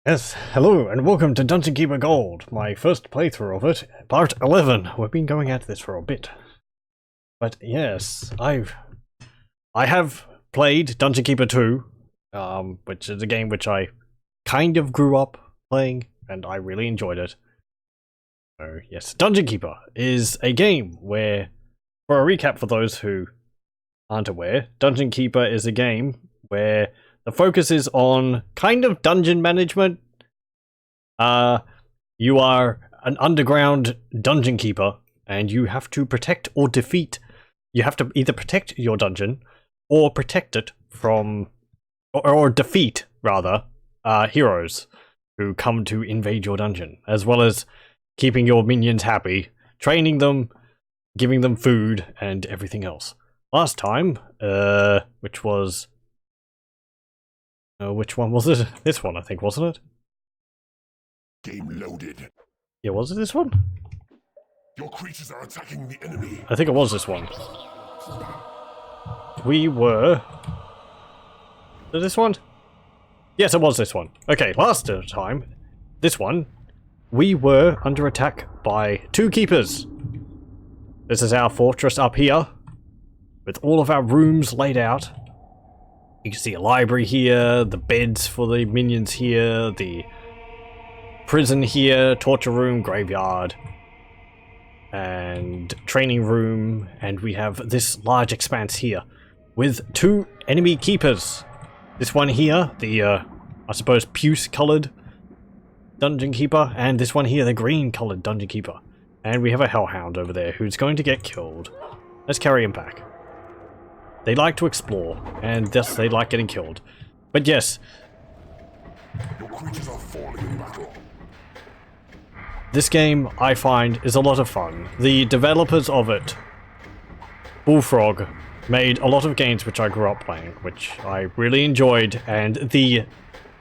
Yes, hello and welcome to Dungeon Keeper Gold, my first playthrough of it, part 11. We've been going at this for a bit. But yes, I have played Dungeon Keeper 2, which is a game which I kind of grew up playing, and I really enjoyed it. So yes, Dungeon Keeper is a game where, for a recap for those who aren't aware, Dungeon Keeper is a game where the focus is on kind of dungeon management. You are an underground dungeon keeper, and you have to protect or defeat. You have to either protect your dungeon, or protect it from, or defeat, rather, heroes who come to invade your dungeon, as well as keeping your minions happy, training them, giving them food, and everything else. Last time, which was... which one was it? This one, I think, wasn't it? Game loaded. Yeah, was it this one? Your creatures are attacking the enemy. I think it was this one. We were... Was it this one? Yes, it was this one. Okay, last time, this one, we were under attack by two keepers. This is our fortress up here, with all of our rooms laid out. You can see a library here, the beds for the minions here, the prison here, torture room, graveyard, and training room, and we have this large expanse here with two enemy keepers. This one here, the, I suppose, puce-coloured dungeon keeper, and this one here, the green-coloured dungeon keeper. And we have a hellhound over there who's going to get killed. Let's carry him back. They like to explore, and thus they like getting killed. But yes, Your creatures are falling in battle. this game, I find, is a lot of fun. The developers of it, Bullfrog, made a lot of games which I grew up playing, which I really enjoyed, and the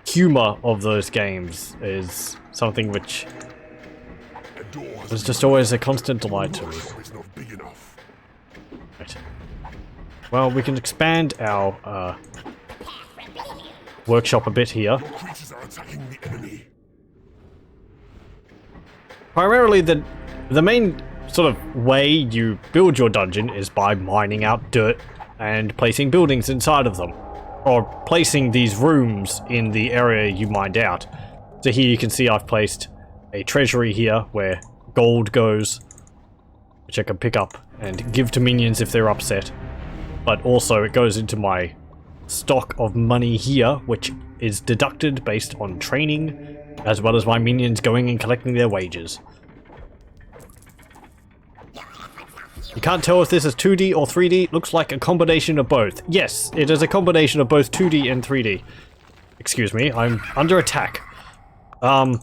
humor of those games is something which was just always a constant delight to me. It's not big enough. Right. Well, we can expand our workshop a bit here. Your creatures are attacking the enemy. Primarily, the main sort of way you build your dungeon is by mining out dirt and placing buildings inside of them. Or placing these rooms in the area you mined out. So here you can see I've placed a treasury here where gold goes, which I can pick up and give to minions if they're upset. But also it goes into my stock of money here, which is deducted based on training, as well as my minions going and collecting their wages. You can't tell if this is 2D or 3D. Looks like a combination of both. Yes, it is a combination of both 2D and 3D. Excuse me, I'm under attack. Your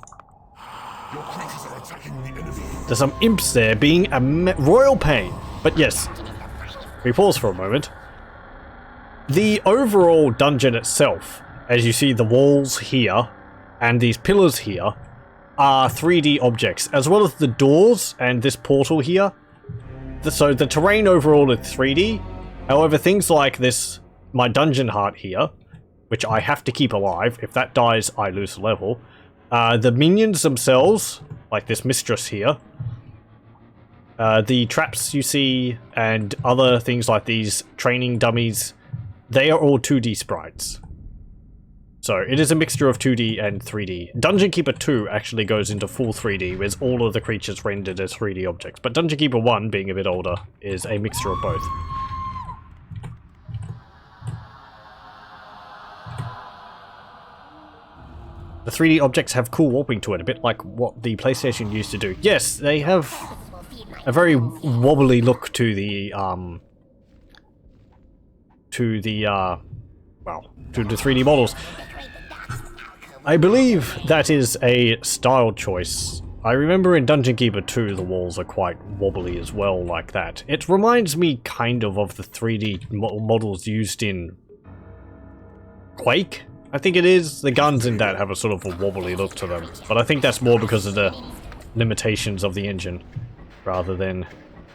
creatures are attacking the enemy. There's some imps there being a royal pain. But yes, we pause for a moment. The overall dungeon itself, as you see the walls here, and these pillars here, are 3D objects, as well as the doors and this portal here. So the terrain overall is 3D, however things like this, my dungeon heart here, which I have to keep alive, if that dies I lose a level, the minions themselves, like this mistress here, the traps you see, and other things like these training dummies, they are all 2D sprites. So it is a mixture of 2D and 3D. Dungeon Keeper 2 actually goes into full 3D, with all of the creatures rendered as 3D objects. But Dungeon Keeper 1, being a bit older, is a mixture of both. The 3D objects have cool warping to it, a bit like what the PlayStation used to do. Yes, they have a very wobbly look to the 3D models. I believe that is a style choice. I remember in Dungeon Keeper 2 the walls are quite wobbly as well, like that. It reminds me kind of the 3D models used in Quake, I think it is. The guns in that have a sort of a wobbly look to them, but I think that's more because of the limitations of the engine, rather than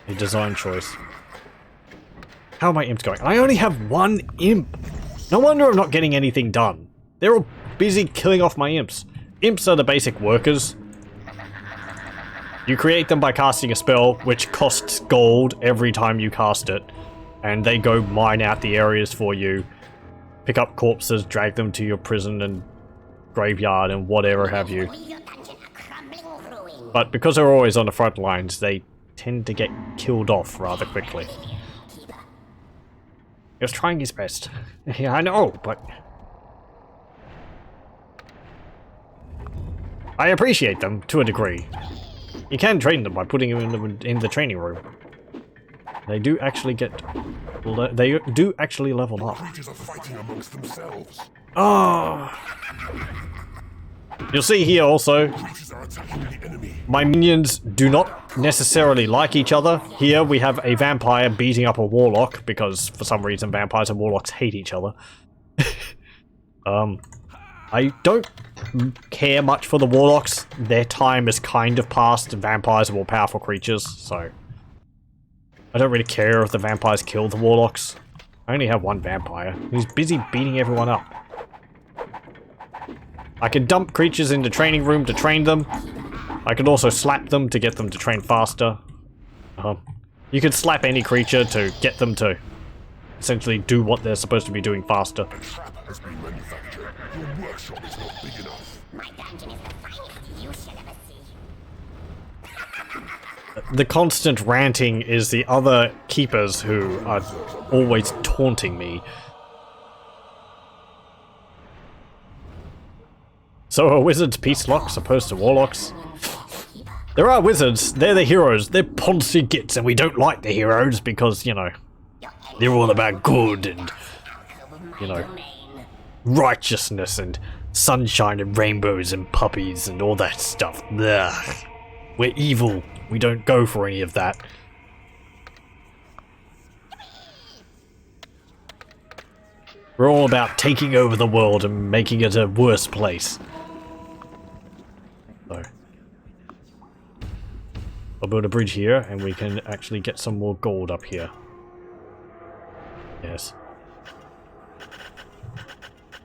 a design choice. How are my imps going? I only have one imp! No wonder I'm not getting anything done. They're all busy killing off my imps. imps are the basic workers. You create them by casting a spell, which costs gold every time you cast it. And they go mine out the areas for you, pick up corpses, drag them to your prison and graveyard and whatever have you. But because they're always on the front lines, they tend to get killed off rather quickly. He was trying his best. Yeah, I know, but... I appreciate them, to a degree. You can train them by putting them in the training room. They do actually get... They do actually level up. Creatures are fighting amongst themselves. Oh! You'll see here also, Creatures are attacking the enemy. my minions do not necessarily like each other. Here we have a vampire beating up a warlock, because for some reason vampires and warlocks hate each other. I don't care much for the warlocks. Their time is kind of past. Vampires are more powerful creatures, so... I don't really care if the vampires kill the warlocks. I only have one vampire, who's busy beating everyone up. I can dump creatures in the training room to train them. I can also slap them to get them to train faster. You can slap any creature to get them to essentially do what they're supposed to be doing faster. A trap has been manufactured. Your workshop is not big enough. My dungeon is the finest you shall ever see. The constant ranting is the other keepers who are always taunting me. So are wizards peace locks opposed to warlocks? There are wizards, they're the heroes, they're poncy gits, and we don't like the heroes because, you know, they're all about good and, you know, righteousness and sunshine and rainbows and puppies and all that stuff. Ugh. We're evil. We don't go for any of that. We're all about taking over the world and making it a worse place. So, I'll build a bridge here and we can actually get some more gold up here. Yes.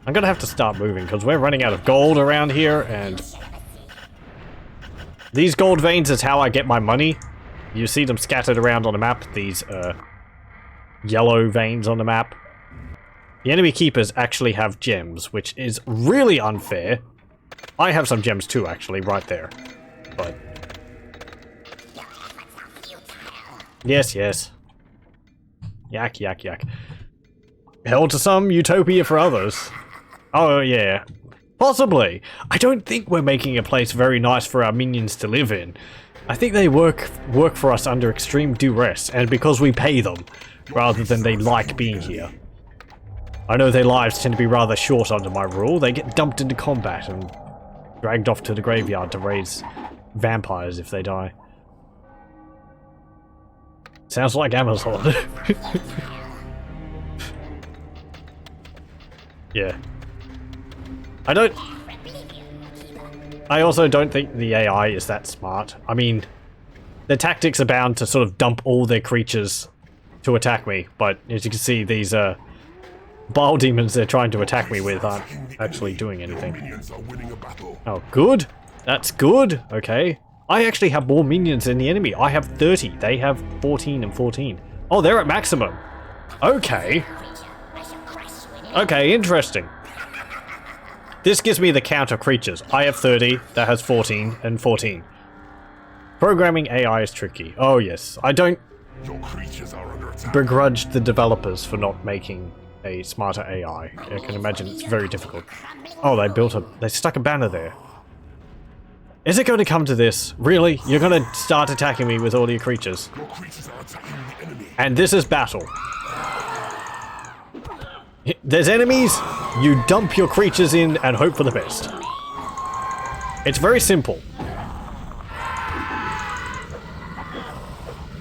I'm gonna have to start moving because we're running out of gold around here, and these gold veins is how I get my money. You see them scattered around on the map, these yellow veins on the map. The enemy keepers actually have gems, which is really unfair. I have some gems too, actually, right there. But... yes, yes. Yak, yak, yak. Hell to some, utopia for others. Oh, yeah. Possibly. I don't think we're making a place very nice for our minions to live in. I think they work for us under extreme duress, and because we pay them, rather than they like being here. I know their lives tend to be rather short under my rule. They get dumped into combat and dragged off to the graveyard to raise vampires if they die. Sounds like Amazon. Yeah. I also don't think the AI is that smart. I mean, their tactics are bound to sort of dump all their creatures to attack me, but as you can see, these bile demons they're trying to attack me with aren't actually doing anything. Minions are winning a battle. Oh, good. That's good. Okay. I actually have more minions than the enemy. I have 30. They have 14 and 14. Oh, they're at maximum. Okay. Okay, interesting. This gives me the count of creatures. I have 30, that has 14, and 14. Programming AI is tricky. Oh yes, I don't Your creatures are under attack. begrudge the developers for not making a smarter AI. I can imagine it's very difficult. Oh, they stuck a banner there. Is it going to come to this? Really? You're going to start attacking me with all your creatures? Your creatures are attacking the enemy. And this is battle. There's enemies, you dump your creatures in and hope for the best. It's very simple.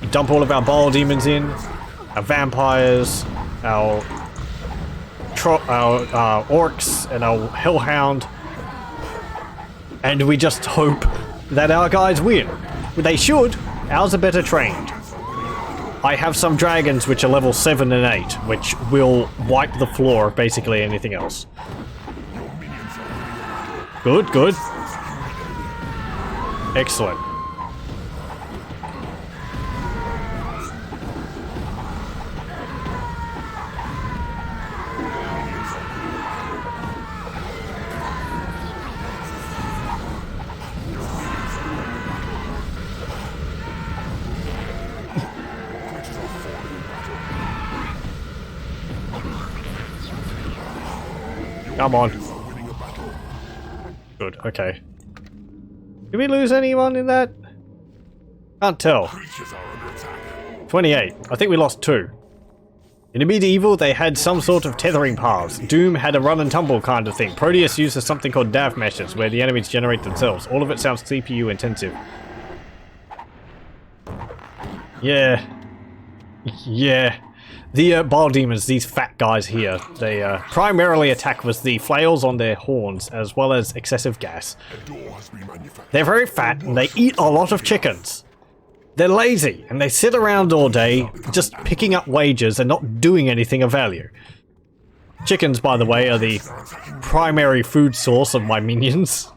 We dump all of our bile demons in, our vampires, our orcs, and our hellhound, and we just hope that our guys win. They should. Ours are better trained. I have some dragons which are level 7 and 8, which will wipe the floor of basically anything else. Good, good. Excellent. Come on. Good, okay. Did we lose anyone in that? Can't tell. 28. I think we lost 2. In medieval, they had some sort of tethering paths. Doom had a run and tumble kind of thing. Proteus uses something called DAV meshes, where the enemies generate themselves. All of it sounds CPU intensive. Yeah. Yeah. The bile demons, these fat guys here, they primarily attack with the flails on their horns, as well as excessive gas. They're very fat, and they eat a lot of chickens. They're lazy, and they sit around all day, just picking up wages and not doing anything of value. Chickens, by the way, are the primary food source of my minions.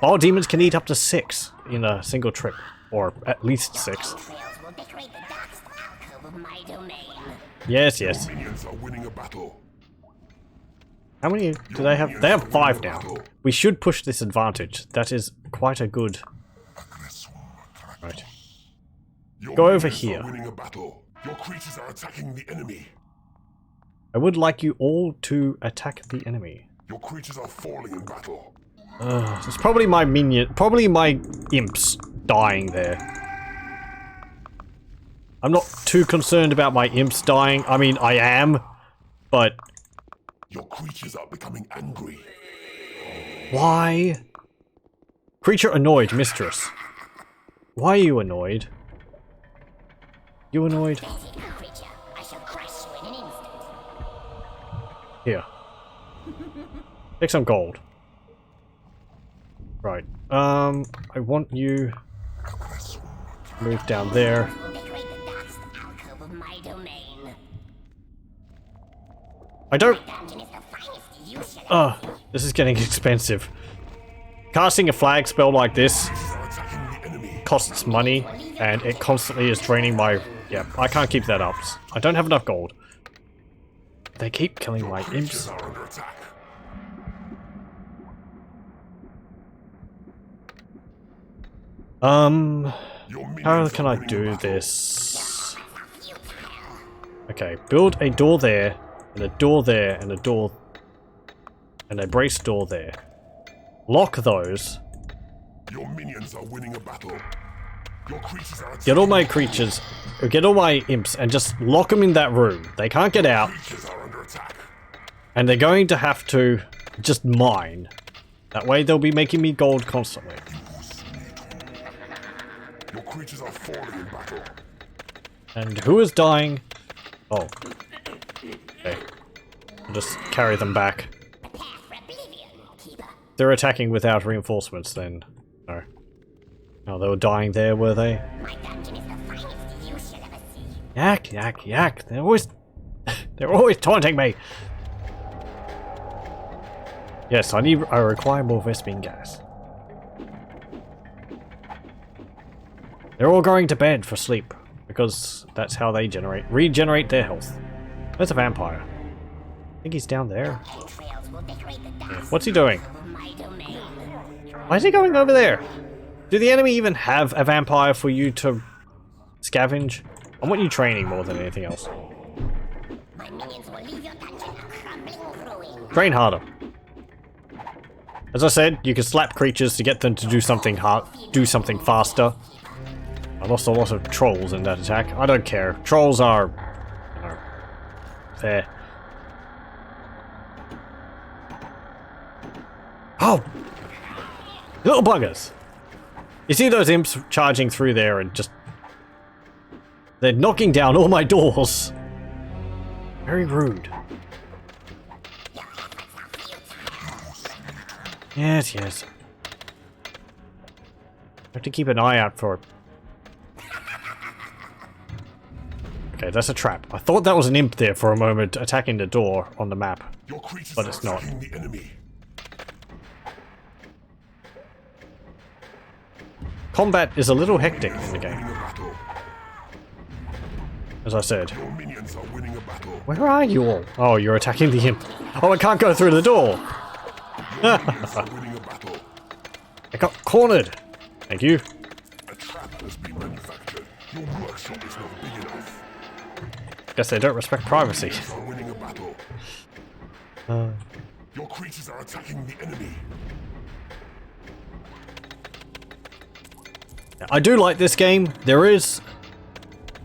Bile demons can eat up to 6 in a single trip, or at least 6. Yes, yes. Minions are winning a battle. How many do they have? They have 5 now. We should push this advantage. That is quite a good... Right. Go over here. Winning a battle. Your creatures are attacking the enemy. I would like you all to attack the enemy. Your creatures are falling in battle. It's probably my minion, probably my imps dying there. I'm not too concerned about my imps dying. I mean, I am, but... Your creatures are becoming angry. Why? Creature annoyed, mistress. Why are you annoyed? You annoyed? Here. Take some gold. Right. I want you... Move down there. I don't... this is getting expensive. Casting a flag spell like this costs money, and it constantly is draining my... Yeah, I can't keep that up. I don't have enough gold. They keep killing my imps. How can I do this? Okay, build a door there, and a door there, and a door... and a brace door there. Lock those. Your minions are winning a battle. Your creatures are Get all my creatures, get all my imps, and just lock them in that room. They can't get out. And they're going to have to just mine. That way they'll be making me gold constantly. Your creatures are falling in battle. And who is dying? Oh. Okay. I'll just carry them back. They're attacking without reinforcements then. No. No, they were dying there, were they? Yak, yak, yak. They're always taunting me. Yes, I require more Vespene gas. They're all going to bed for sleep, because that's how they regenerate their health. There's a vampire. I think he's down there. Yeah. What's he doing? Why is he going over there? Do the enemy even have a vampire for you to scavenge? I want you training more than anything else. Train harder. As I said, you can slap creatures to get them to do something hard, do something faster. I lost a lot of trolls in that attack. I don't care. Trolls are... you know, fair. Oh! Little buggers! You see those imps charging through there and just... they're knocking down all my doors! Very rude. Yes, yes. I have to keep an eye out for... Okay, that's a trap. I thought that was an imp there for a moment, attacking the door on the map. But it's not. combat is a little hectic in the game, Winning a battle. as I said. Your minions are winning a battle. Where are you all? Oh, you're attacking the imp. Oh, I can't go through the door. Minions are winning a battle. I got cornered. Thank you. A trap has been manufactured. Your workshop is not big enough. Guess they don't respect privacy. You are winning a battle. Your creatures are attacking the enemy. I do like this game. There is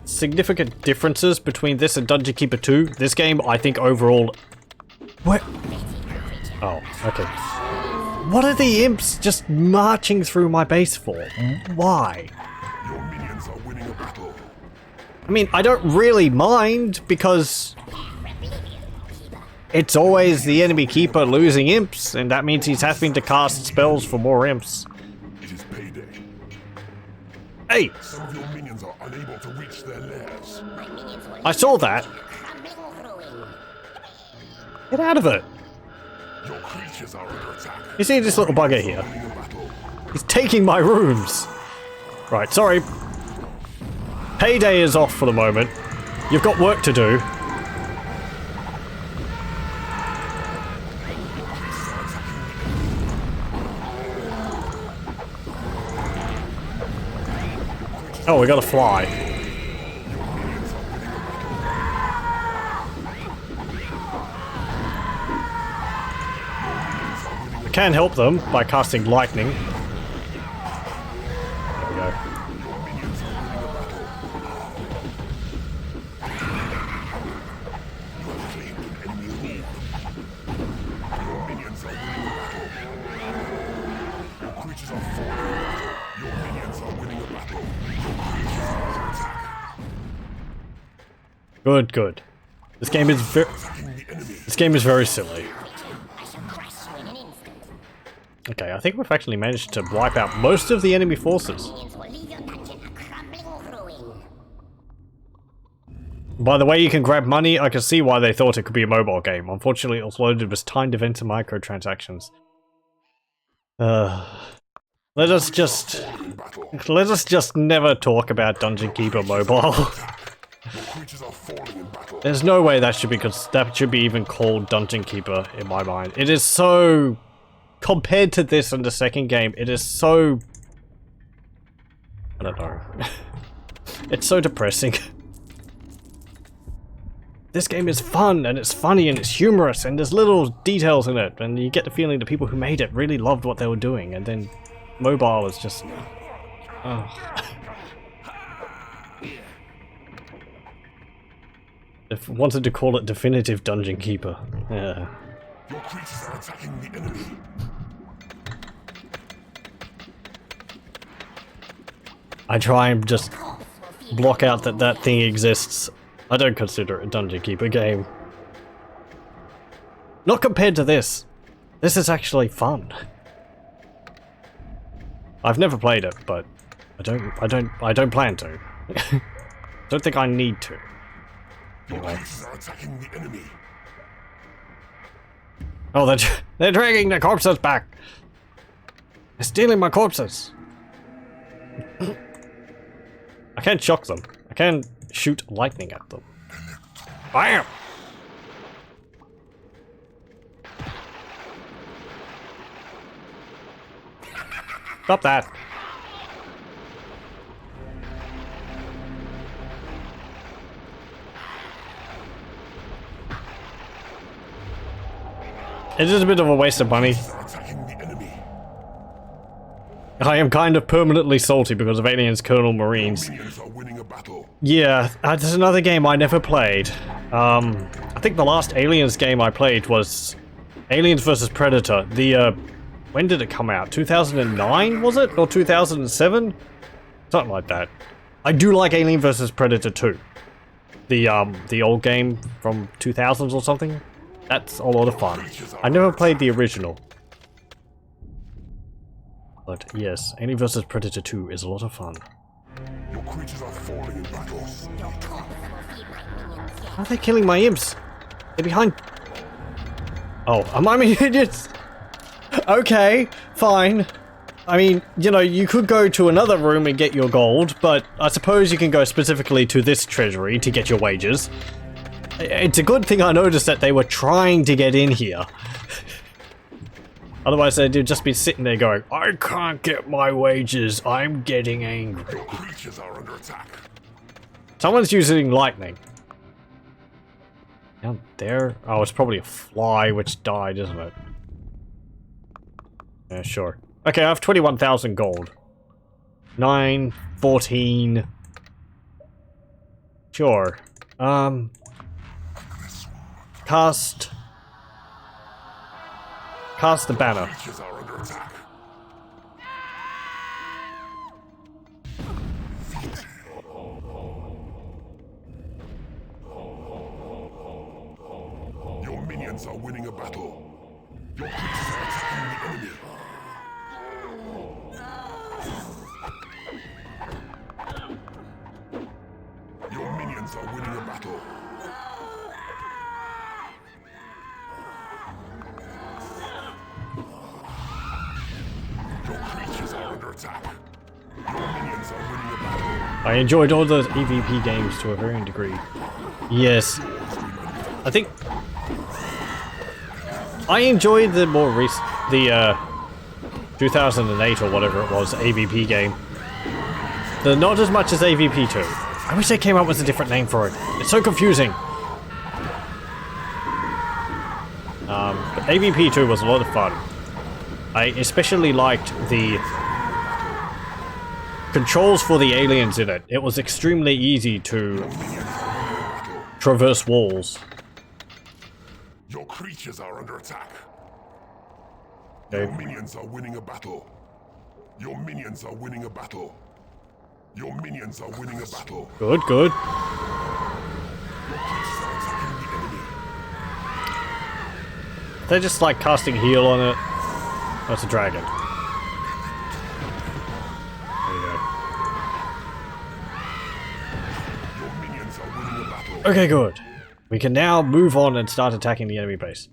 significant differences between this and Dungeon Keeper 2. This game, I think overall... Where? Oh, okay. What are the imps just marching through my base for? Why? Your minions are winning a battle. I mean, I don't really mind because it's always the enemy keeper losing imps, and that means he's having to cast spells for more imps. It is payday. Hey, Some of your minions are unable to reach their lairs. My minions will I saw that. crumbling ruin. Get out of it. Your creatures are under attack. You see this little bugger here? Winning a battle. He's taking my rooms. Right, sorry. Payday is off for the moment. You've got work to do. Oh, we gotta fly. I can help them by casting lightning. There we go. Your minions are winning a battle. Your creatures are falling. Your minions are winning a battle. Your creatures are under attack. Good, good. This game is Attacking the enemy. this game is very silly. I shall crush you in an instant. Okay, I think we've actually managed to wipe out most of the enemy forces. Minions will leave your dungeon a crumbling ruin. By the way you can grab money, I can see why they thought it could be a mobile game. Unfortunately, it was loaded with timed events and microtransactions. Let us just never talk about Dungeon Keeper Mobile. Your creatures are falling in battle. There's no way that should be even called Dungeon Keeper in my mind. It is so, compared to this and the second game, it is so, I don't know. It's so depressing. This game is fun and it's funny and it's humorous and there's little details in it, and you get the feeling the people who made it really loved what they were doing, and then mobile is just, oh. If wanted to call it definitive Dungeon Keeper. Yeah. Your creatures are attacking the enemy. I try and just block out that thing exists. I don't consider it a Dungeon Keeper game. Not compared to this. This is actually fun. I've never played it, but I don't plan to. Don't think I need to. Your creatures are attacking the enemy. Oh, they're dragging the corpses back. They're stealing my corpses. I can't shock them. I can shoot lightning at them. Bam! Stop that. It is a bit of a waste of money. Are attacking the enemy. I am kind of permanently salty because of Aliens Colonel Marines. Minions are winning a battle. Yeah, there's another game I never played. I think the last Aliens game I played was Aliens vs Predator. When did it come out? 2009 was it? Or 2007? Something like that. I do like Alien vs Predator 2. The old game from 2000s or something. That's a lot of fun. I never played the original. But yes, Alien vs Predator 2 is a lot of fun. Your creatures are falling in battle. Your corpse will feed my minions yet. How are they killing my imps? They're behind. Oh, am I idiots? Okay, fine. I mean, you know, you could go to another room and get your gold, but I suppose you can go specifically to this treasury to get your wages. It's a good thing I noticed that they were trying to get in here. Otherwise they'd just be sitting there going, I can't get my wages, I'm getting angry. Your creatures are under attack. Someone's using lightning. Down there? Oh, it's probably a fly which died, isn't it? Yeah, sure. Okay, I have 21,000 gold. 9, 14. Sure. Cast the banner. Creatures are under attack. Your minions are winning a battle. Your creatures are attacking the enemy. Your minions are winning a battle. Your creatures are under attack. Your minions are winning a battle. I enjoyed all the EVP games to a varying degree. Yes. I think I enjoyed the more recent, the 2008 or whatever it was, AVP game. Not as much as AVP 2. I wish they came up with a different name for it. It's so confusing. But AVP 2 was a lot of fun. I especially liked the controls for the aliens in it. It was extremely easy to traverse walls. Your creatures are under attack. Okay. Your minions are winning a battle. Your minions are winning a battle. Your minions are winning a battle. Good, good. Your creatures are attacking the enemy. They're just like casting heal on it. That's a dragon. There you go. Your minions are winning a battle. Okay, good. We can now move on and start attacking the enemy base.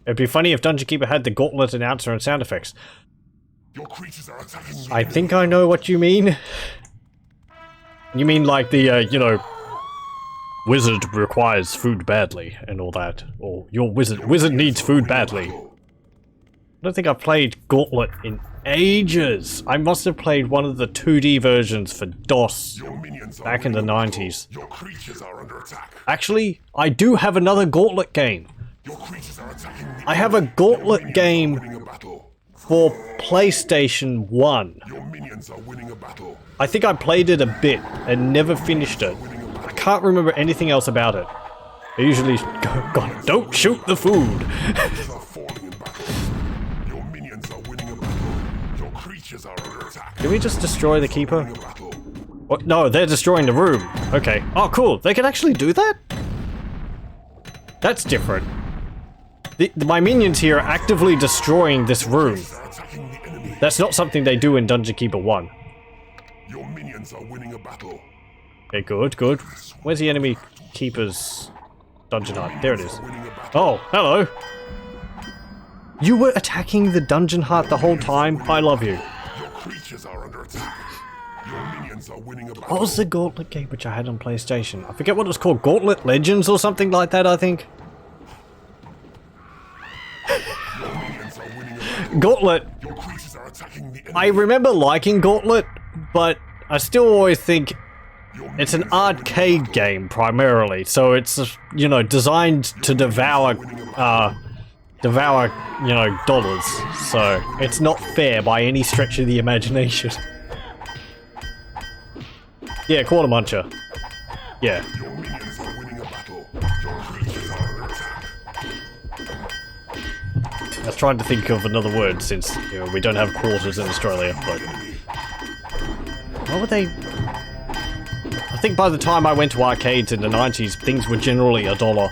It'd be funny if Dungeon Keeper had the gauntlet announcer and sound effects. Your creatures are attacking the I enemy. think I know what you mean. You mean like the, you know, wizard requires food badly and all that. Or your wizard needs food badly. I don't think I've played Gauntlet in ages. I must have played one of the 2D versions for DOS Your minions are back in the winning a battle. 90s. Your creatures are under attack. Actually, I do have another Gauntlet game. Your creatures are attacking the I have a enemy. Gauntlet Your minions game are winning a battle. for PlayStation 1. Your minions are winning a battle. I think I played it a bit and never finished it. I can't remember anything else about it. I usually go, God, don't shoot the food. Creatures are falling in battle. Your minions are winning a battle. Your creatures are under attack. Can we just destroy the keeper? Winning a battle. What? No, they're destroying the room. Okay. Oh, cool. They can actually do that? That's different. My minions here are actively destroying this room. They are attacking the enemy. That's not something they do in Dungeon Keeper 1. Your minions are winning a battle. Okay, good, good. Where's the enemy keeper's dungeon hut? There it is. Winning a battle. Oh, hello. You were attacking the dungeon hut the whole time? I love you. Your creatures are under attack. Your minions are winning a battle. What was the Gauntlet game which I had on PlayStation? I forget what it was called. Gauntlet Legends or something like that, I think. Your minions are winning a battle. Gauntlet. Your creatures are attacking the enemy. I remember liking Gauntlet, but I still always think it's an arcade game primarily, so it's, you know, designed to devour, you know, dollars. So it's not fair by any stretch of the imagination. Yeah, Quarter Muncher. Yeah. Your minions are winning a battle. Your creatures are under attack. I was trying to think of another word since, you know, we don't have quarters in Australia, but... What were they... I think by the time I went to arcades in the 90s, things were generally $1.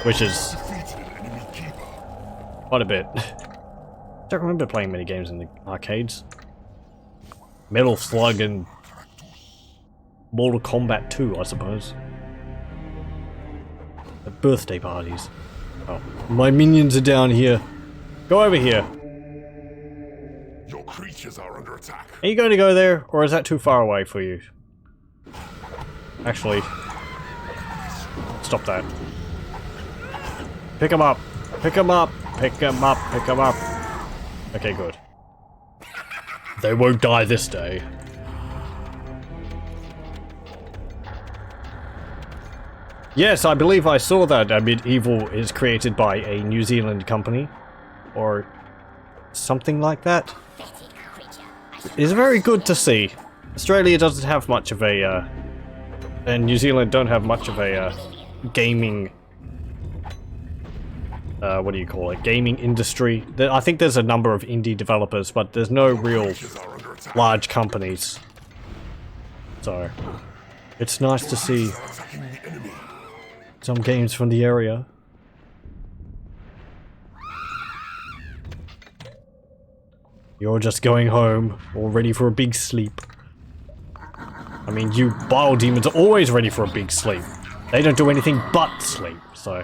Which is Defeated an enemy keeper. quite a bit. Don't remember playing many games in the arcades. Metal Slug and Mortal Kombat 2, I suppose. At birthday parties. Oh, my minions are down here. Go over here. creatures are under attack. Are you going to go there, or is that too far away for you? Actually, stop that. Pick him up. Pick him up. Pick him up. Pick him up. Okay, good. They won't die this day. Yes, I believe I saw that Medieval is created by a New Zealand company. Or something like that. It's very good to see. Australia doesn't have much of a, and New Zealand don't have much of a, gaming, what do you call it? Gaming industry. I think there's a number of indie developers, but there's no real Creatures are under attack. large companies. So, it's nice to see Attacking the enemy. some games from the area. You're just going home, all ready for a big sleep. I mean, you bile demons are always ready for a big sleep. They don't do anything but sleep, so...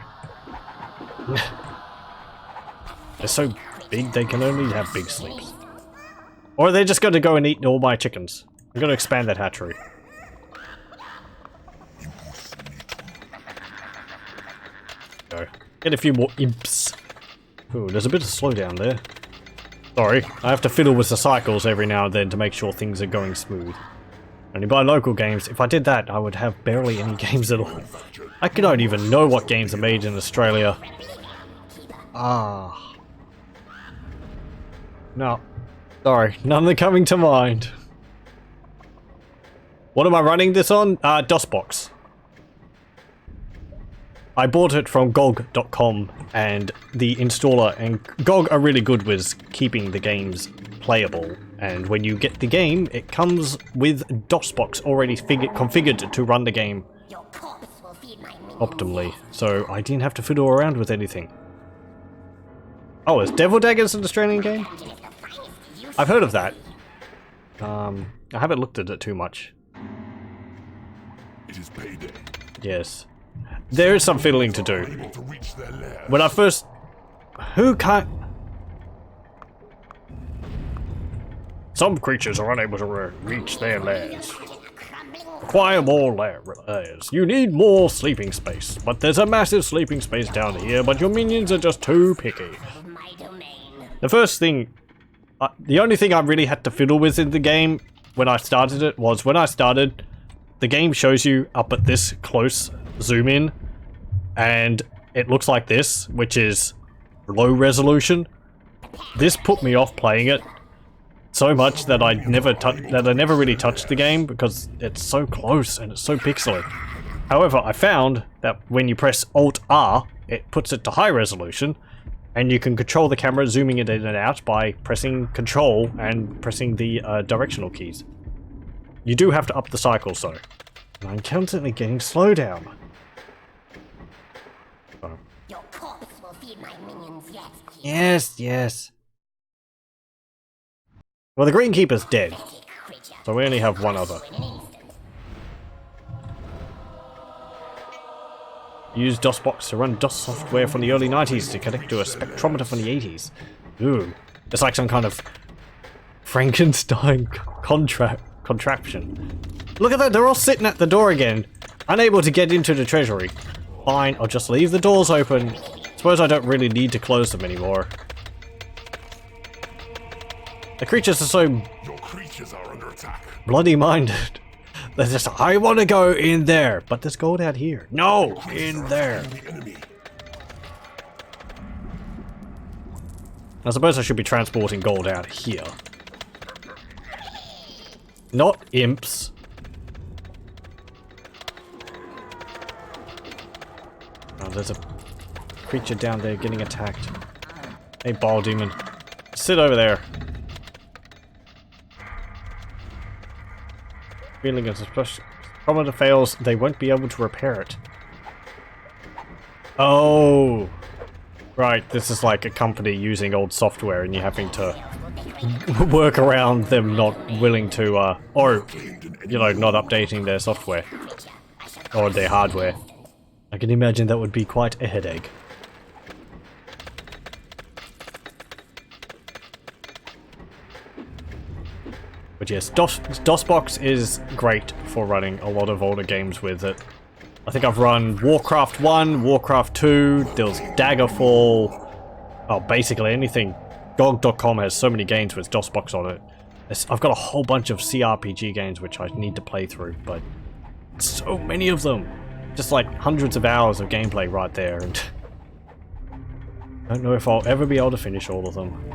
They're so big, they can only have big sleeps. Or they're just gonna go and eat all my chickens. I'm gonna expand that hatchery. Go. Get a few more imps. Ooh, there's a bit of slowdown there. Sorry, I have to fiddle with the cycles every now and then to make sure things are going smooth. Only buy local games. If I did that, I would have barely any games at all. I don't even know what games are made in Australia. Ah. No. Sorry, none are coming to mind. What am I running this on? DOSBox. I bought it from GOG.com and the installer, and GOG are really good with keeping the games playable. And when you get the game, it comes with DOSBox already configured to run the game Your corpse will feed my minions. optimally. So I didn't have to fiddle around with anything. Oh, is Devil Daggers an Australian game? Dungeon is the finest use. I've heard of that. I haven't looked at it too much. It is payday. Yes. There is some fiddling to do. Able to reach their lair. When I first... Who can't... Some creatures are unable to reach their lairs. Acquire more lairs. You need more sleeping space. But there's a massive sleeping space down here, but your minions are just too picky. My domain. The first thing... the only thing I really had to fiddle with in the game when I started it was when I started, the game shows you up at this close zoom in, and it looks like this, which is low resolution. This put me off playing it so much that I never really touched the game because it's so close and it's so pixely. However, I found that when you press Alt R, it puts it to high resolution, and you can control the camera zooming it in and out by pressing Control and pressing the directional keys. You do have to up the cycles though. And I'm constantly getting slowdown. Oh. Your corpse will feed my minions yet. Yes, yes. Well, the Greenkeeper's dead, Creature. so we only have one other. In an instant. Use DOSBox to run DOS software from the early 90s to connect to a spectrometer from the 80s. Ooh, it's like some kind of Frankenstein contraption. Look at that, they're all sitting at the door again, unable to get into the treasury. Fine, I'll just leave the doors open. Suppose I don't really need to close them anymore. The creatures are so Your creatures are under attack. bloody minded. They're just, I want to go in there, but there's gold out here. No, in there. The enemy. I suppose I should be transporting gold out here. Not imps. Oh, there's a creature down there getting attacked. Hey, ball demon. Sit over there. Feeling as a spectrometer fails, they won't be able to repair it. Oh. Right, this is like a company using old software and you're having to work around them not willing to, or, you know, not updating their software. Or their hardware. I can imagine that would be quite a headache. But yes, DOSBox is great for running a lot of older games with it. I think I've run Warcraft 1, Warcraft 2, there was Daggerfall. Oh, basically anything. GOG.com has so many games with DOSBox on it. I've got a whole bunch of CRPG games which I need to play through, but so many of them. Just like hundreds of hours of gameplay right there, and I don't know if I'll ever be able to finish all of them.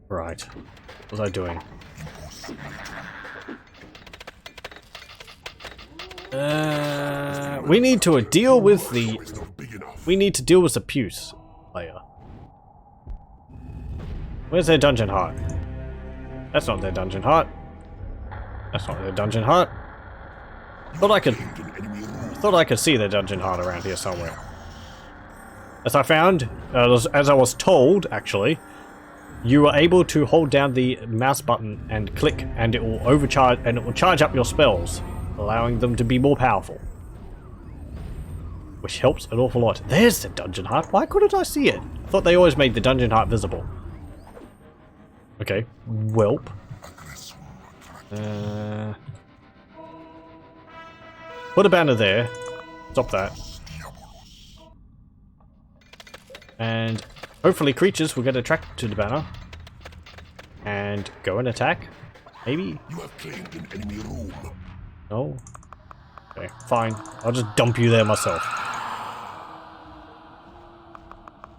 Right. What was I doing? We need to deal with the... We need to deal with the Puce player. Where's their dungeon heart? That's not their dungeon heart. That's not their dungeon heart. Thought I could see their dungeon heart around here somewhere. As I found, as I was told, actually, you are able to hold down the mouse button and click, and it will overcharge, and it will charge up your spells, allowing them to be more powerful. Which helps an awful lot. There's the dungeon heart. Why couldn't I see it? I thought they always made the dungeon heart visible. Okay, welp. Put a banner there. Stop that. And hopefully creatures will get attracted to the banner. And go and attack. Maybe? You have claimed an enemy room. No. Okay, fine. I'll just dump you there myself.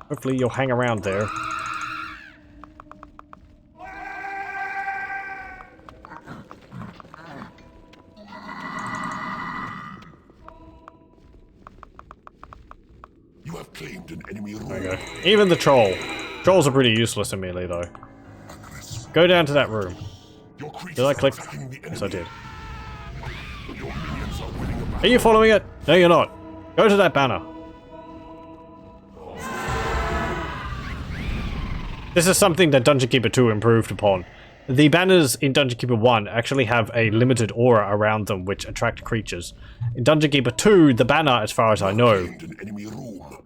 Hopefully you'll hang around there. You have claimed an enemy room. There you go. Even the troll. Trolls are pretty useless in melee though. Go down to that room. Did I click? Yes, I did. Are you following it? No, you're not. Go to that banner. This is something that Dungeon Keeper 2 improved upon. The banners in Dungeon Keeper 1 actually have a limited aura around them which attract creatures. In Dungeon Keeper 2, the banner, as far as I know,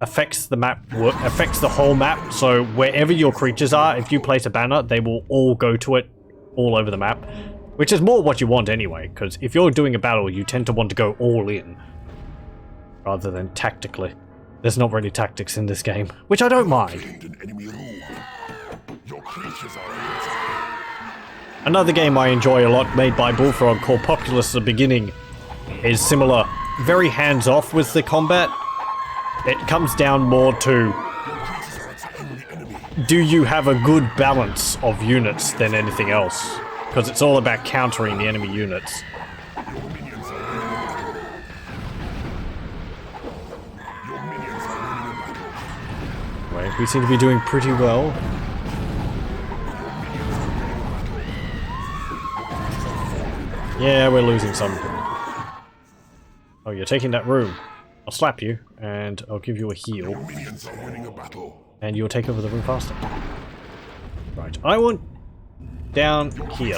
affects the map, affects the whole map, so wherever your creatures are, if you place a banner, they will all go to it all over the map. Which is more what you want anyway, because if you're doing a battle, you tend to want to go all in. Rather than tactically. There's not really tactics in this game, which I don't mind. Another game I enjoy a lot, made by Bullfrog, called Populous at the Beginning, is similar. Very hands-off with the combat. It comes down more to... do you have a good balance of units than anything else? Because it's all about countering the enemy units. Anyway, we seem to be doing pretty well. Yeah, we're losing some. Oh, you're taking that room. I'll slap you, and I'll give you a heal. And you'll take over the room faster. Right, I want... down here.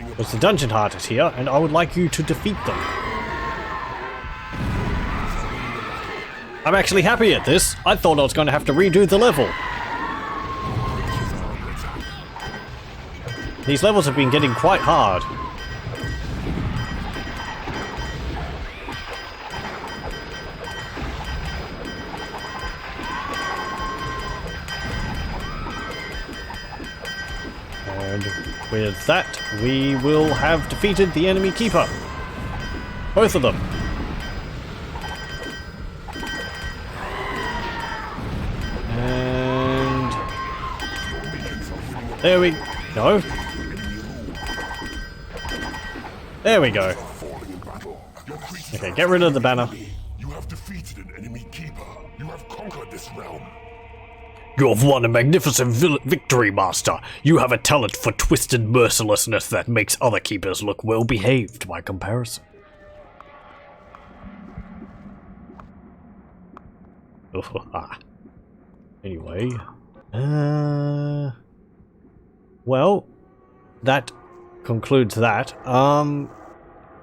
Because the dungeon heart is here, and I would like you to defeat them. I'm actually happy at this. I thought I was going to have to redo the level. These levels have been getting quite hard. And with that, we will have defeated the enemy keeper. Both of them. And... there we go. There we go. Okay, get rid of the banner. You have defeated an enemy keeper. You have conquered this realm. You have won a magnificent victory, Master. You have a talent for twisted mercilessness that makes other keepers look well behaved by comparison. Anyway. Well, that concludes that.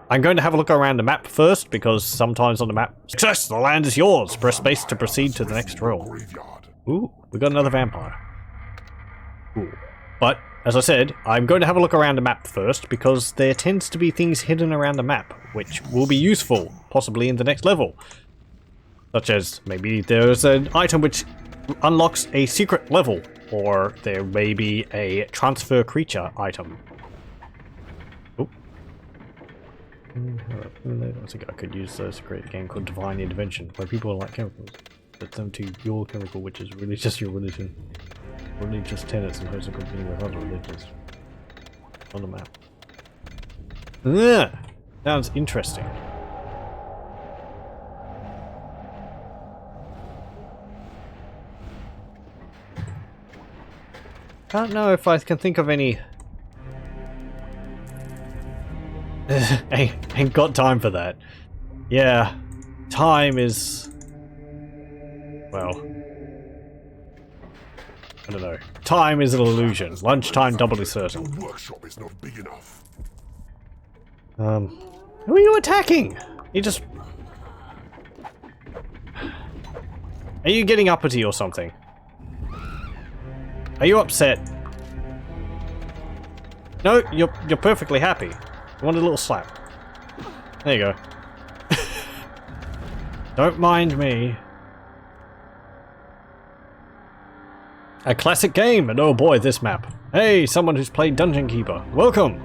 I'm going to have a look around the map first, because sometimes on the map... Success! The land is yours! Press space to proceed to the next realm. Graveyard. Ooh, we got another vampire. Ooh. But, as I said, I'm going to have a look around the map first, because there tends to be things hidden around the map, which will be useful, possibly in the next level. Such as, maybe there's an item which unlocks a secret level, or there may be a transfer creature item. Oh. I think I could use this great game called Divine Intervention, where people are like chemicals. Set them to your chemical, which is really just your religion. Religious tenets and hosts are competing with other religions. On the map. Yeah, sounds interesting. I don't know if I can think of any. Ain't got time for that. Yeah, time is. Well, I don't know. Time is an illusion. Lunchtime doubly certain. Your workshop is not big enough. Who are you attacking? You just. Are you getting uppity or something? Are you upset? No, you're perfectly happy. You want a little slap. There you go. Don't mind me. A classic game, and oh boy, this map. Hey, someone who's played Dungeon Keeper. Welcome!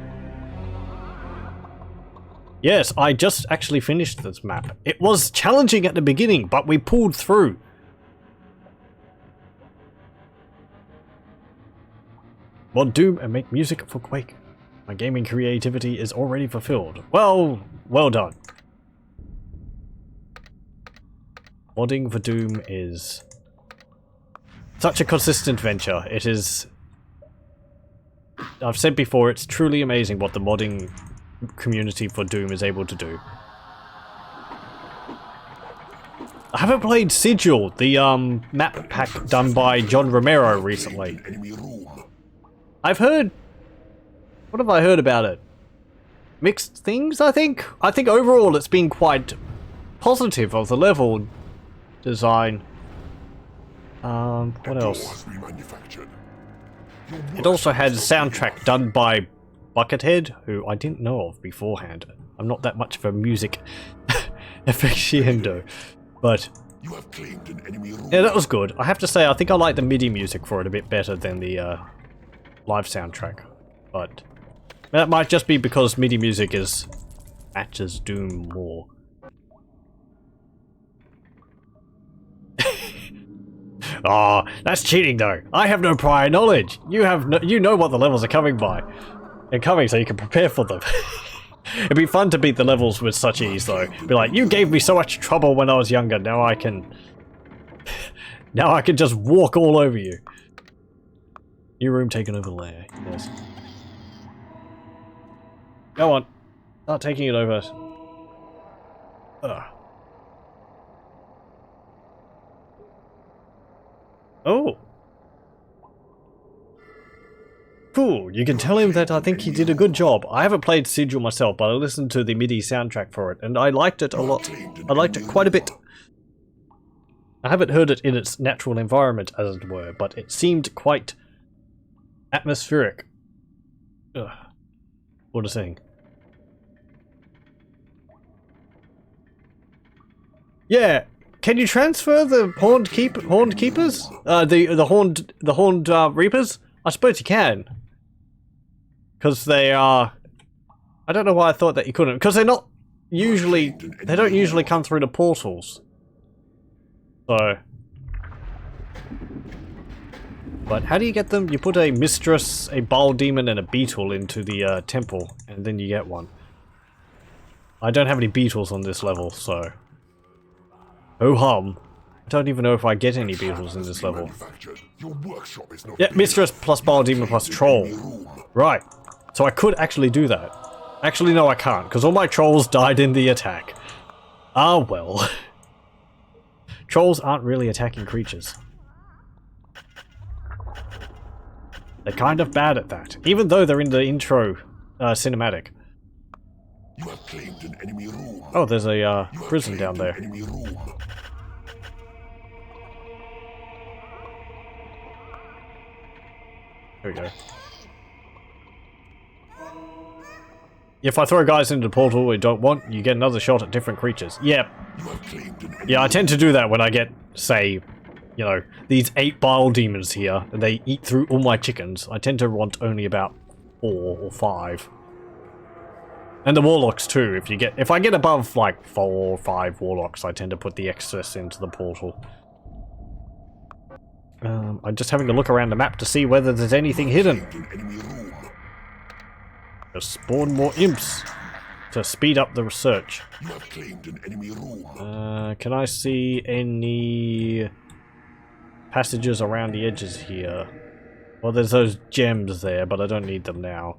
Yes, I just actually finished this map. It was challenging at the beginning, but we pulled through. Mod Doom and make music for Quake. My gaming creativity is already fulfilled. Well done. Modding for Doom is such a consistent venture. It is... I've said before, it's truly amazing what the modding community for Doom is able to do. I haven't played Sigil, the map pack done by John Romero recently. Enemy room. I've heard... What have I heard about it? Mixed things, I think? I think overall it's been quite positive of the level design. What else? It also had a soundtrack done by Buckethead, who I didn't know of beforehand. I'm not that much of a music aficionado, but You have claimed an enemy room. yeah, that was good. I have to say, I think I like the MIDI music for it a bit better than the live soundtrack, but that might just be because MIDI music matches Doom more. Ah, that's cheating though. I have no prior knowledge. You know what the levels are coming by. They're coming so you can prepare for them. It'd be fun to beat the levels with such ease though. Be like, you gave me so much trouble when I was younger, now I can just walk all over you. New room taken over layer, yes. Go on. Start taking it over. Ugh. Oh. Cool, you can tell him that I think he did a good job. I haven't played Sigil myself, but I listened to the MIDI soundtrack for it, and I liked it a lot. I liked it quite a bit. I haven't heard it in its natural environment, as it were, but it seemed quite atmospheric. Ugh. What a thing. Yeah, can you transfer the horned keepers? The horned reapers? I suppose you can. Because they are... I don't know why I thought that you couldn't. Because they're not usually... They don't usually come through the portals. So... But how do you get them? You put a mistress, a Baal demon, and a beetle into the temple, and then you get one. I don't have any beetles on this level, so... Oh hum. I don't even know if I get any beetles in this level. Your workshop is not Yeah, mistress plus Baal demon plus troll. Right. So I could actually do that. Actually, no, I can't, because all my trolls died in the attack. Ah, well. Trolls aren't really attacking creatures. They're kind of bad at that, even though they're in the intro cinematic. You have claimed an enemy room. Oh, there's a prison down there. Enemy room. There we go. If I throw guys into the portal we don't want, you get another shot at different creatures. Yep. You have claimed an Yeah, I tend to do that when I get, say, you know, these 8 bile demons here, and they eat through all my chickens. I tend to want only about 4 or 5. And the warlocks too, if I get above like 4 or 5 warlocks, I tend to put the excess into the portal. I'm just having a look around the map to see whether there's anything hidden. an enemy room. Just spawn more imps to speed up the research. You have claimed an enemy room. Can I see any passages around the edges here? Well, there's those gems there, but I don't need them now.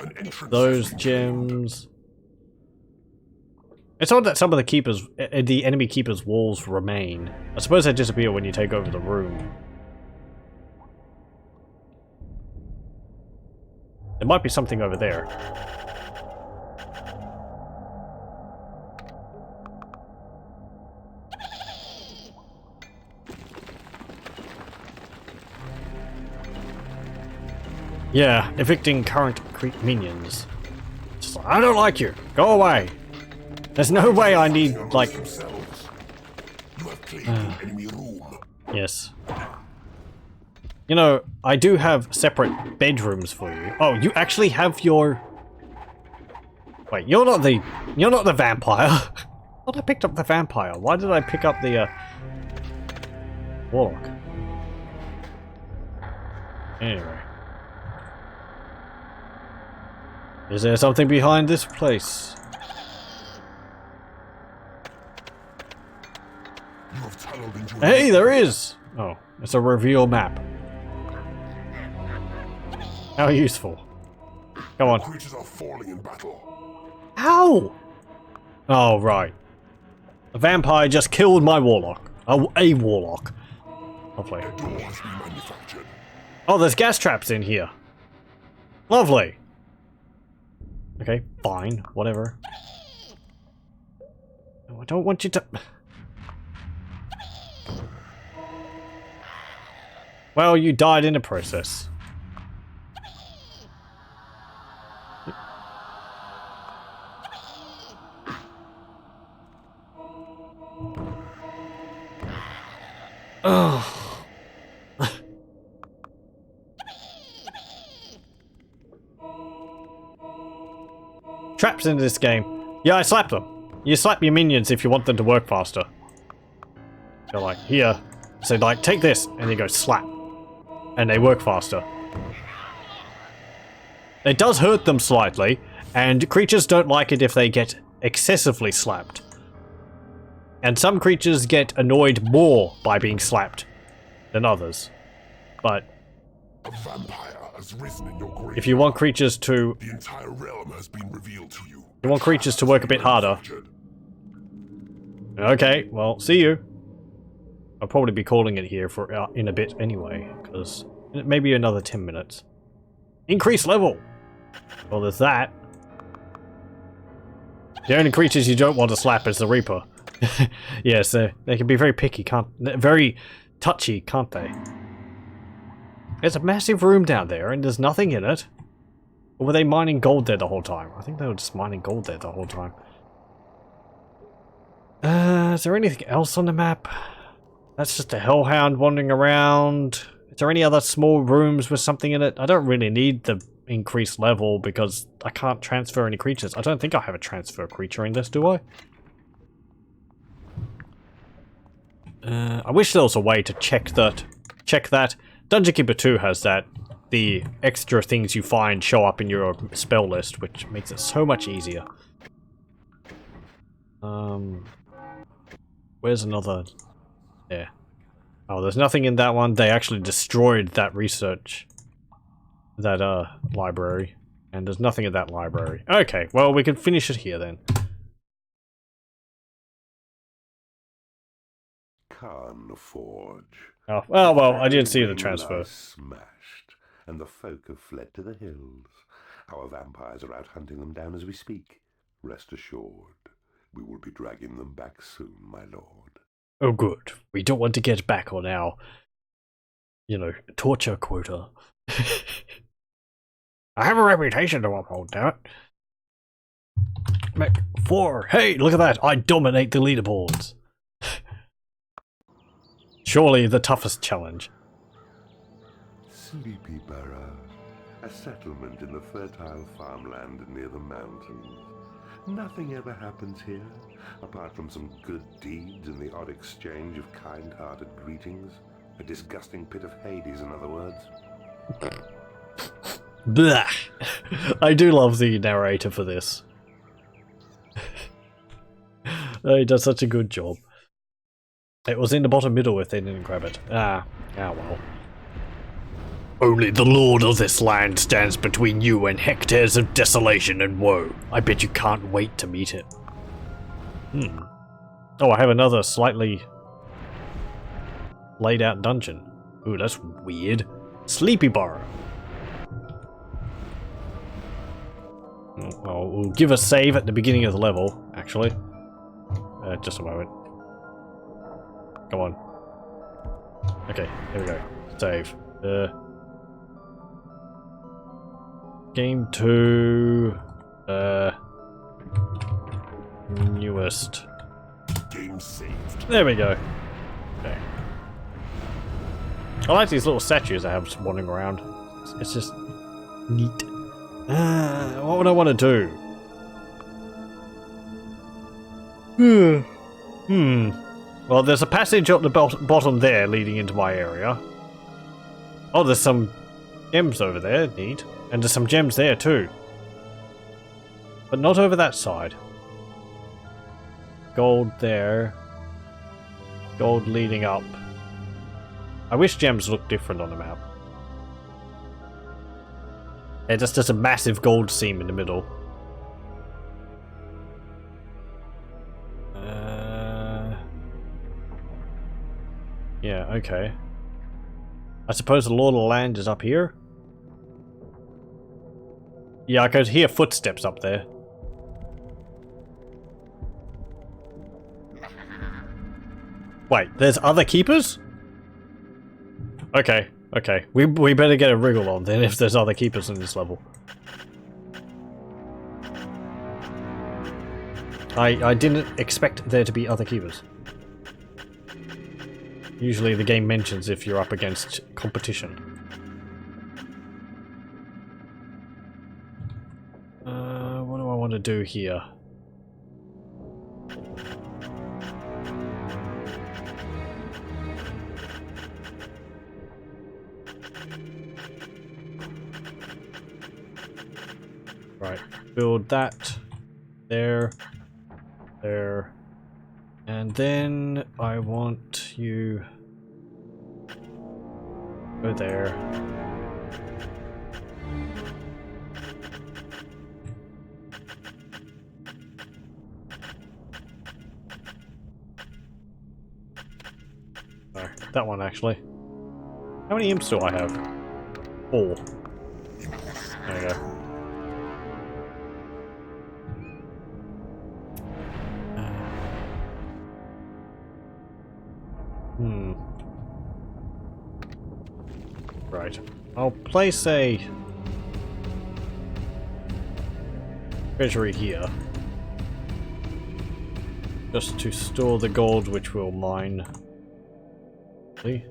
An entrance Those has been gems. It's odd that some of the keepers, the enemy keepers' walls remain. I suppose they disappear when you take over the room. There might be something over there. Yeah, evicting current minions. Just like, I don't like you. Go away. There's no way I need, like... themselves. You have claimed an enemy room. Yes. You know, I do have separate bedrooms for you. Oh, you actually have your... Wait, you're not the vampire. I thought I picked up the vampire. Why did I pick up the, warlock? Anyway. Is there something behind this place? You have tunneled into a Hey, there is! Oh, it's a reveal map. How useful. Come on. creatures are falling in battle. How? Oh, right. A vampire just killed my warlock. A warlock. Lovely. A door has been manufactured. Oh, there's gas traps in here. Lovely. Okay, fine. Whatever. No, I don't want you to... Well, you died in the process. Oh. Traps in this game. Yeah, I slap them. You slap your minions if you want them to work faster. They're like, here. So like, take this, and you go slap. And they work faster. It does hurt them slightly, and creatures don't like it if they get excessively slapped. And some creatures get annoyed more by being slapped than others. But A vampire has risen in your grave. if you want creatures to The entire realm has been revealed to you. work a bit harder. Manufactured. Okay, well, see you. I'll probably be calling it here for in a bit anyway, because maybe another 10 minutes. Increase level! Well, there's that. The only creatures you don't want to slap is the Reaper. Yes, they can be very picky, very touchy, can't they? There's a massive room down there, and there's nothing in it. Or were they mining gold there the whole time? I think they were just mining gold there the whole time. Is there anything else on the map? That's just a hellhound wandering around. Is there any other small rooms with something in it? I don't really need the increased level because I can't transfer any creatures. I don't think I have a transfer creature in this, do I? I wish there was a way to check that. Dungeon Keeper 2 has that. The extra things you find show up in your spell list, which makes it so much easier. Where's another... There. Oh, there's nothing in that one. They actually destroyed that research... that, library. And there's nothing in that library. Okay, well, we can finish it here then. Khan Forge. Oh, well, I didn't see the transfer. Smashed, and the folk have fled to the hills. Our vampires are out hunting them down as we speak. Rest assured, we will be dragging them back soon, my lord. Oh good. We don't want to get back on our, torture quota. I have a reputation to uphold, damn it. Mech 4. Hey, look at that. I dominate the leaderboards. Surely the toughest challenge. Sleepy Burrow, a settlement in the fertile farmland near the mountains. Nothing ever happens here, apart from some good deeds and the odd exchange of kind-hearted greetings. A disgusting pit of Hades, in other words. Blah. I do love the narrator for this. He does such a good job. It was in the bottom middle if they didn't grab it. Ah well. Only the lord of this land stands between you and hectares of desolation and woe. I bet you can't wait to meet it. Oh, I have another slightly laid out dungeon. Ooh, that's weird. Sleepy Burrow. Oh, we'll give a save at the beginning of the level, actually. Just a moment. Come on. Okay, here we go. Save. Game 2. Newest. Game saved. There we go. Okay. I like these little statues I have just wandering around. It's just neat. What would I want to do? Well, there's a passage at the bottom there leading into my area. Oh, there's some gems over there. Neat. And there's some gems there too. But not over that side. Gold there. Gold leading up. I wish gems looked different on the map. Yeah, just a massive gold seam in the middle. Yeah, okay. I suppose the Lord of the Land is up here? Yeah, I could hear footsteps up there. Wait, there's other keepers? Okay, okay. We better get a wriggle on then if there's other keepers in this level. I didn't expect there to be other keepers. Usually the game mentions if you're up against competition. What do I want to do here? Right, build that. There. There. And then I want you go there. No, that one actually. How many imps do I have? 4. There we go. Right. I'll place a treasury here. Just to store the gold which we'll mine. See?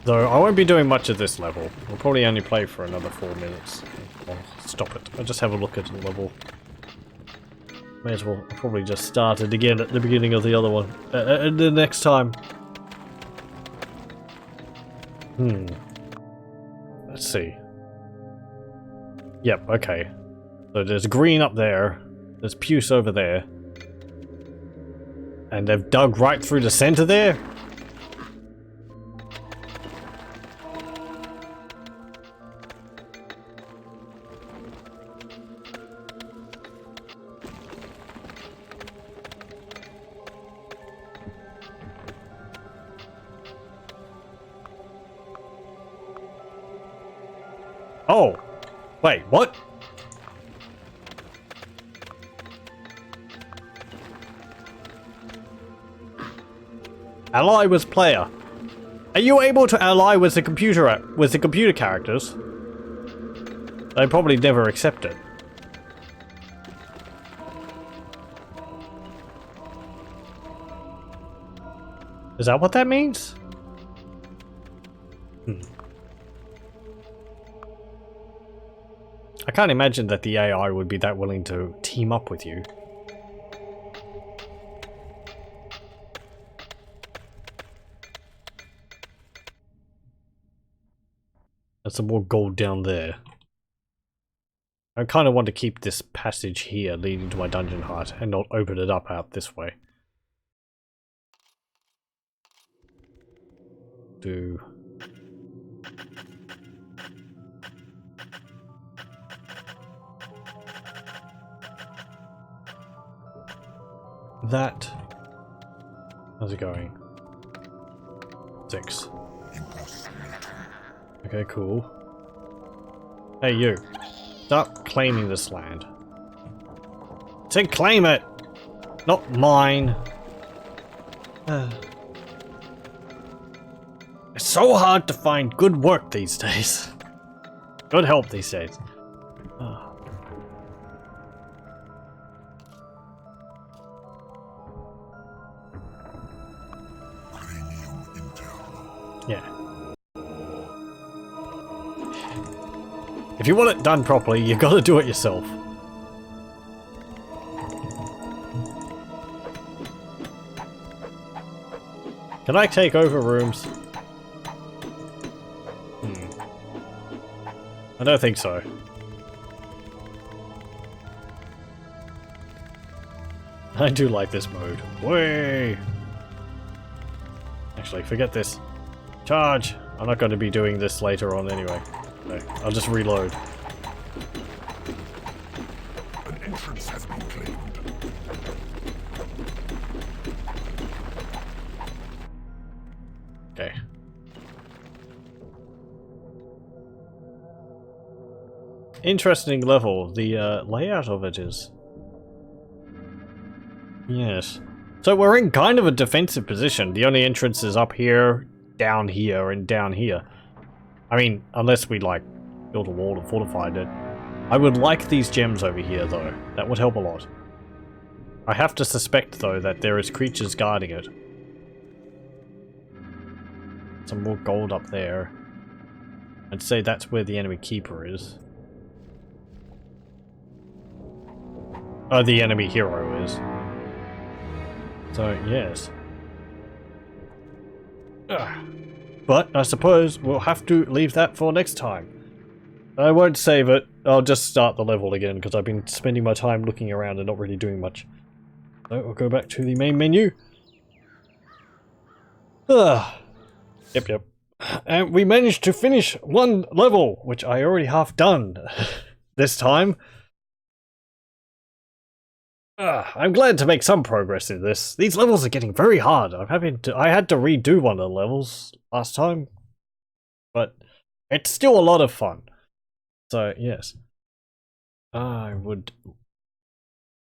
Though I won't be doing much of this level. We'll probably only play for another 4 minutes. I'll stop it. I'll just have a look at the level. May as well probably just start it again at the beginning of the other one. The next time. Let's see. Yep, okay. So there's green up there. There's puce over there. And they've dug right through the center there? Oh! Wait, what? Ally with player. Are you able to ally with the computer characters? They probably never accept it. Is that what that means? I can't imagine that the AI would be that willing to team up with you. There's some more gold down there. I kind of want to keep this passage here leading to my dungeon heart and not open it up out this way. Do... that. How's it going? 6. Okay, cool. Hey, you. Stop claiming this land. Say claim it! Not mine. It's so hard to find good work these days. Good help these days. Yeah. If you want it done properly, you gotta do it yourself. Can I take over rooms? I don't think so. I do like this mode. Way. Actually, forget this. Charge! I'm not going to be doing this later on anyway. No, I'll just reload. An entrance has been claimed. Okay. Interesting level. The layout of it is... Yes. So we're in kind of a defensive position. The only entrance is up here, down here, and down here. I mean, unless we, like, build a wall and fortified it. I would like these gems over here, though. That would help a lot. I have to suspect, though, that there is creatures guarding it. Some more gold up there. I'd say that's where the enemy keeper is. Oh, the enemy hero is. So, yes. But I suppose we'll have to leave that for next time. I won't save it. I'll just start the level again because I've been spending my time looking around and not really doing much. So we'll go back to the main menu. Yep. And we managed to finish one level, which I already half done this time. I'm glad to make some progress in this. These levels are getting very hard. I had to redo one of the levels last time, but it's still a lot of fun. So yes, I would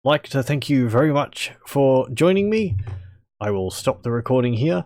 like to thank you very much for joining me. I will stop the recording here.